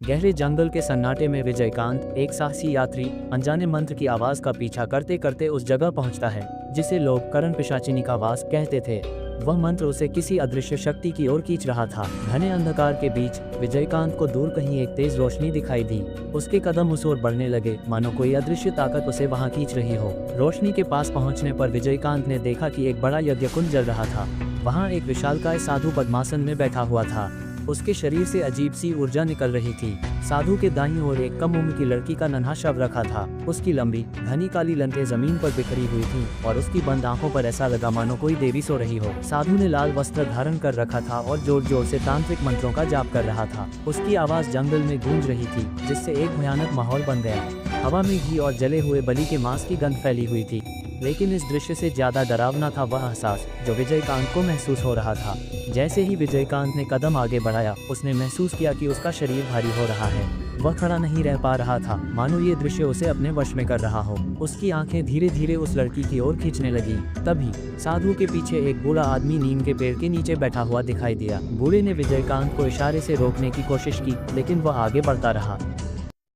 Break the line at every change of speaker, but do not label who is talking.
गहरे जंगल के सन्नाटे में विजयकांत, एक साहसी यात्री, अनजाने मंत्र की आवाज का पीछा करते करते उस जगह पहुंचता है जिसे लोग करण पिशाचिनी का वास कहते थे। वह मंत्र उसे किसी अदृश्य शक्ति की ओर खींच रहा था। घने अंधकार के बीच विजयकांत को दूर कहीं एक तेज रोशनी दिखाई दी। उसके कदम उस ओर बढ़ने लगे, मानो कोई अदृश्य ताकत उसे वहां खींच रही हो। रोशनी के पास पहुंचने पर विजयकांत ने देखा कि एक बड़ा यज्ञ कुंड जल रहा था। वहां एक विशालकाय साधु पद्मासन में बैठा हुआ था। उसके शरीर से अजीब सी ऊर्जा निकल रही थी। साधु के दाईं ओर एक कम उम्र की लड़की का नन्हा शव रखा था। उसकी लंबी घनी काली लंटें जमीन पर बिखरी हुई थी और उसकी बंद आंखों पर ऐसा लगा मानो कोई देवी सो रही हो। साधु ने लाल वस्त्र धारण कर रखा था और जोर जोर से तांत्रिक मंत्रों का जाप कर रहा था। उसकी आवाज जंगल में गूंज रही थी, जिससे एक भयानक माहौल बन गया। हवा में घी और जले हुए बलि के मांस की गंध फैली हुई थी। लेकिन इस दृश्य से ज्यादा डरावना था वह एहसास जो विजयकांत को महसूस हो रहा था। जैसे ही विजयकांत ने कदम आगे बढ़ाया, उसने महसूस किया कि उसका शरीर भारी हो रहा है। वह खड़ा नहीं रह पा रहा था, मानो ये दृश्य उसे अपने वश में कर रहा हो। उसकी आंखें धीरे धीरे उस लड़की की ओर खींचने लगी। तभी साधु के पीछे एक बूढ़ा आदमी नीम के पेड़ के नीचे बैठा हुआ दिखाई दिया। बूढ़े ने विजयकांत को इशारे से रोकने की कोशिश की, लेकिन वह आगे बढ़ता रहा।